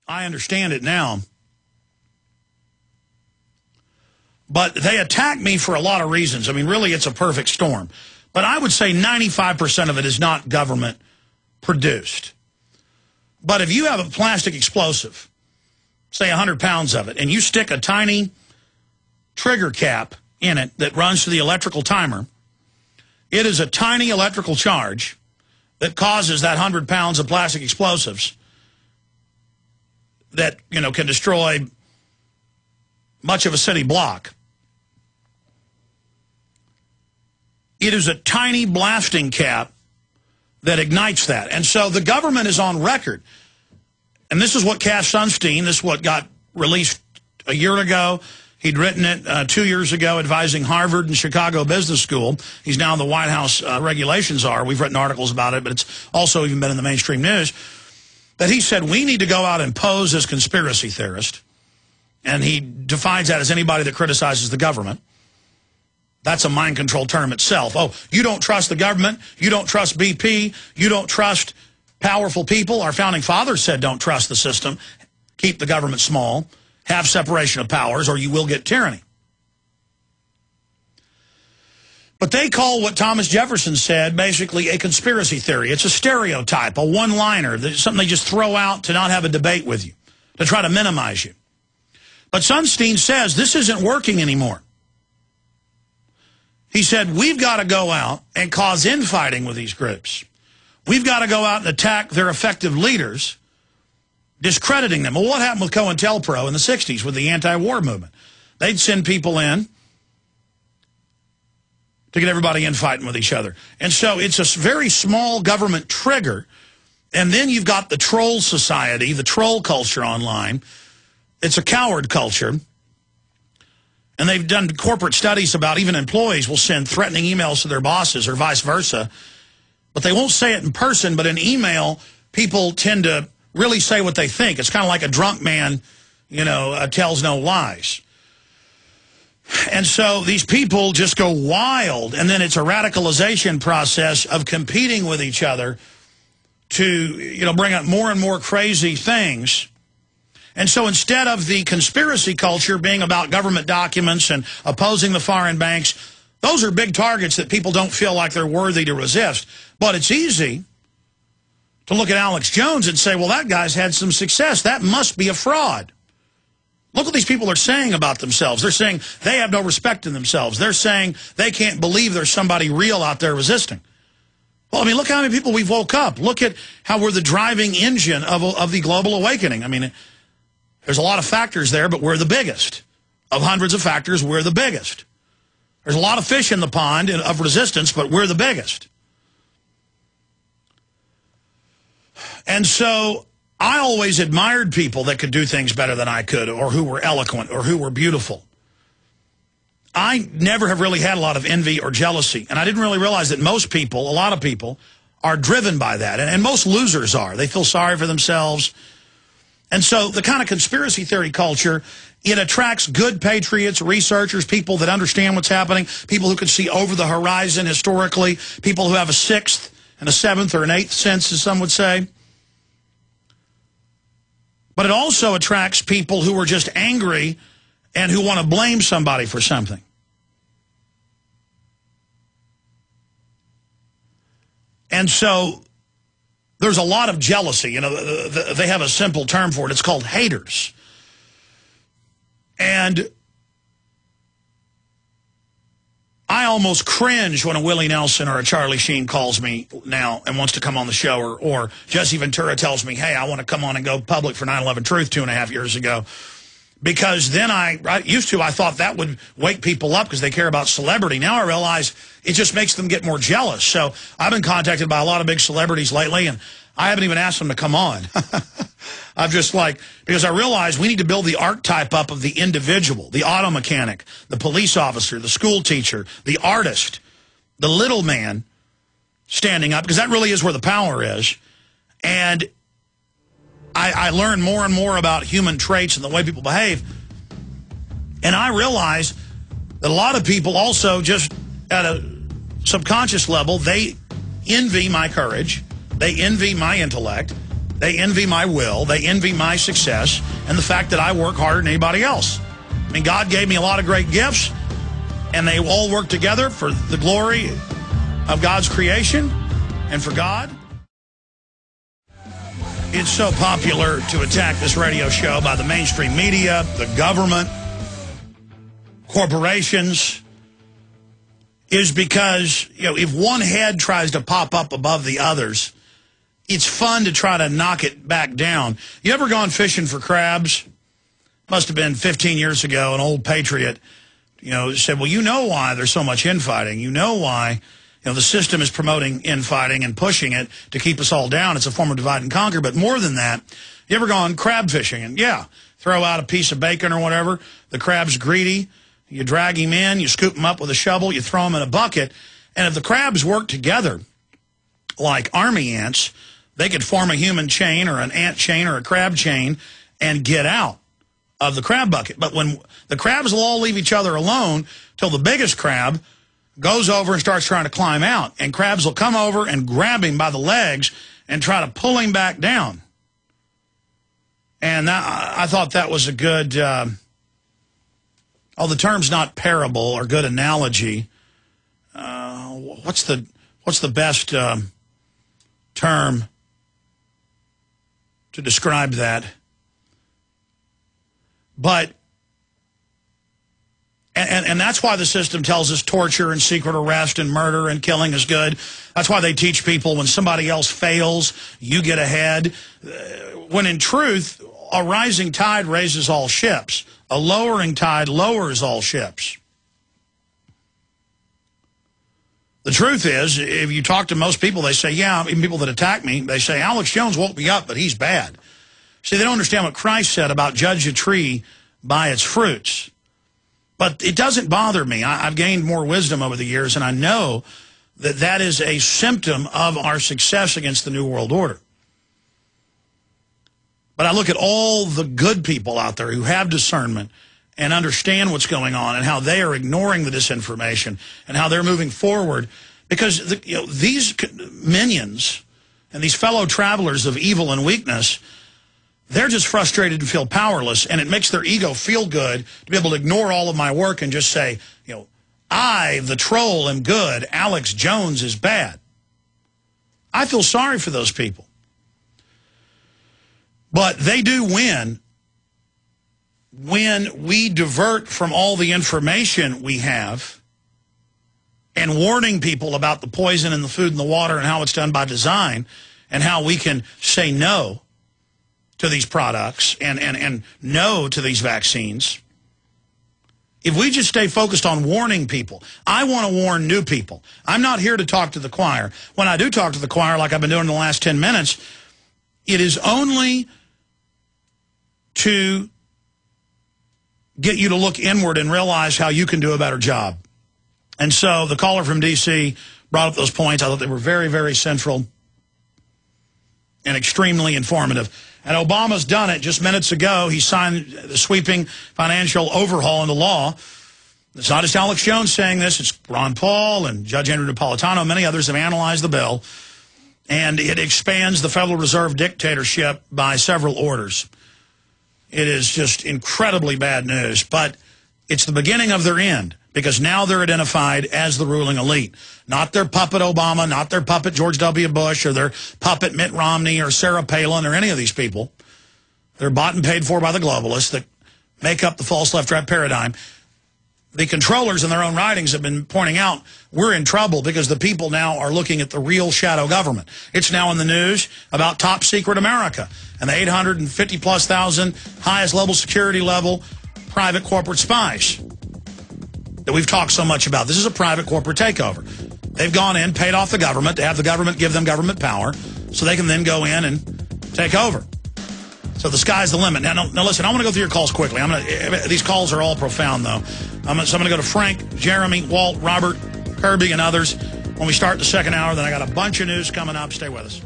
I understand it now. But they attack me for a lot of reasons. I mean, really, it's a perfect storm. But I would say 95% of it is not government produced. But if you have a plastic explosive, say 100 pounds of it, and you stick a tiny trigger cap in it that runs to the electrical timer, it is a tiny electrical charge that causes that 100 pounds of plastic explosives that, you know, can destroy much of a city block. It is a tiny blasting cap that ignites that. And so the government is on record. And this is what Cass Sunstein, this is what got released a year ago. He'd written it 2 years ago advising Harvard and Chicago Business School. He's now in the White House regulations are. We've written articles about it, but it's also even been in the mainstream news. That he said we need to go out and pose as conspiracy theorists. And he defines that as anybody that criticizes the government. That's a mind control term itself. Oh, you don't trust the government. You don't trust BP. You don't trust powerful people. Our founding fathers said don't trust the system. Keep the government small. Have separation of powers, or you will get tyranny. But they call what Thomas Jefferson said basically a conspiracy theory. It's a stereotype, a one-liner, something they just throw out to not have a debate with you, to try to minimize you. But Sunstein says this isn't working anymore. He said, we've got to go out and cause infighting with these groups. We've got to go out and attack their effective leaders, discrediting them. Well, what happened with COINTELPRO in the 60s with the anti-war movement? They'd send people in to get everybody infighting with each other. And so it's a very small government trigger. And then you've got the troll society, the troll culture online. It's a coward culture. And they've done corporate studies about even employees will send threatening emails to their bosses or vice versa. But they won't say it in person, but in email, people tend to really say what they think. It's kind of like a drunk man, you know, tells no lies. And so these people just go wild, and then it's a radicalization process of competing with each other to, you know, bring up more and more crazy things. And so instead of the conspiracy culture being about government documents and opposing the foreign banks, those are big targets that people don't feel like they're worthy to resist. But it's easy to look at Alex Jones and say, well, that guy's had some success. That must be a fraud. Look what these people are saying about themselves. They're saying they have no respect in themselves. They're saying they can't believe there's somebody real out there resisting. Well, I mean, look how many people we've woke up. Look at how we're the driving engine of the global awakening. I mean, there's a lot of factors there, but we're the biggest. Of hundreds of factors, we're the biggest. There's a lot of fish in the pond of resistance, but we're the biggest. And so I always admired people that could do things better than I could, or who were eloquent, or who were beautiful. I never have really had a lot of envy or jealousy, and I didn't really realize that most people, a lot of people, are driven by that, and most losers are. They feel sorry for themselves. And so the kind of conspiracy theory culture, it attracts good patriots, researchers, people that understand what's happening, people who can see over the horizon historically, people who have a sixth and a seventh or an eighth sense, as some would say. But it also attracts people who are just angry and who want to blame somebody for something. And so there's a lot of jealousy. You know, they have a simple term for it. It's called haters. And I almost cringe when a Willie Nelson or a Charlie Sheen calls me now and wants to come on the show, or Jesse Ventura tells me, hey, I want to come on and go public for 9/11 Truth 2.5 years ago. Because then I thought that would wake people up because they care about celebrity. Now I realize it just makes them get more jealous. So I've been contacted by a lot of big celebrities lately, and I haven't even asked them to come on. I'm just like, because I realize we need to build the archetype up of the individual, the auto mechanic, the police officer, the school teacher, the artist, the little man standing up, because that really is where the power is. And I learn more and more about human traits and the way people behave. And I realize that a lot of people also just at a subconscious level, they envy my courage. They envy my intellect. They envy my will. They envy my success and the fact that I work harder than anybody else. I mean, God gave me a lot of great gifts, and they all work together for the glory of God's creation and for God. It's so popular to attack this radio show by the mainstream media, the government, corporations, is because, you know, if one head tries to pop up above the others, it's fun to try to knock it back down. You ever gone fishing for crabs? Must have been 15 years ago, an old patriot, you know, said, well, you know why there's so much infighting. You know why, you know, the system is promoting infighting and pushing it to keep us all down. It's a form of divide and conquer. But more than that, you ever gone crab fishing? And yeah, throw out a piece of bacon or whatever. The crab's greedy. You drag him in, you scoop him up with a shovel, you throw him in a bucket. And if the crabs work together like army ants, they could form a human chain or an ant chain or a crab chain and get out of the crab bucket. But when the crabs will all leave each other alone till the biggest crab goes over and starts trying to climb out. And crabs will come over and grab him by the legs and try to pull him back down. And I thought that was a good... the term's not parable or good analogy. What's the best term to describe that? But, and that's why the system tells us torture and secret arrest and murder and killing is good. That's why they teach people when somebody else fails, you get ahead. When in truth, a rising tide raises all ships. A lowering tide lowers all ships. The truth is, if you talk to most people, they say, yeah, even people that attack me, they say, Alex Jones woke me up, but he's bad. See, they don't understand what Christ said about judge a tree by its fruits. But it doesn't bother me. I've gained more wisdom over the years, and I know that that is a symptom of our success against the New World Order. But I look at all the good people out there who have discernment and understand what's going on and how they are ignoring the disinformation and how they're moving forward. Because these minions and these fellow travelers of evil and weakness, they're just frustrated and feel powerless, and it makes their ego feel good to be able to ignore all of my work and just say, you know, I, the troll, am good. Alex Jones is bad. I feel sorry for those people. But they do win when we divert from all the information we have and warning people about the poison in the food and the water and how it's done by design and how we can say no to these products and no to these vaccines. If we just stay focused on warning people, I want to warn new people. I'm not here to talk to the choir. When I do talk to the choir, like I've been doing in the last 10 minutes, it is only to get you to look inward and realize how you can do a better job. And so the caller from D.C. brought up those points. I thought they were very, very central and extremely informative. And Obama's done it just minutes ago. He signed the sweeping financial overhaul into law. It's not just Alex Jones saying this. It's Ron Paul and Judge Andrew Napolitano. Many others have analyzed the bill. And it expands the Federal Reserve dictatorship by several orders. It is just incredibly bad news, but it's the beginning of their end, because now they're identified as the ruling elite. Not their puppet Obama, not their puppet George W. Bush, or their puppet Mitt Romney, or Sarah Palin, or any of these people. They're bought and paid for by the globalists that make up the false left-right paradigm. The controllers in their own writings have been pointing out we're in trouble because the people now are looking at the real shadow government. It's now in the news about top secret America and the 850+ thousand highest level security level private corporate spies that we've talked so much about. This is a private corporate takeover. They've gone in, paid off the government to have the government give them government power so they can then go in and take over. So the sky's the limit. Now listen, I want to go through your calls quickly. These calls are all profound, though. So I'm going to go to Frank, Jeremy, Walt, Robert, Kirby, and others when we start the second hour. Then I got a bunch of news coming up. Stay with us.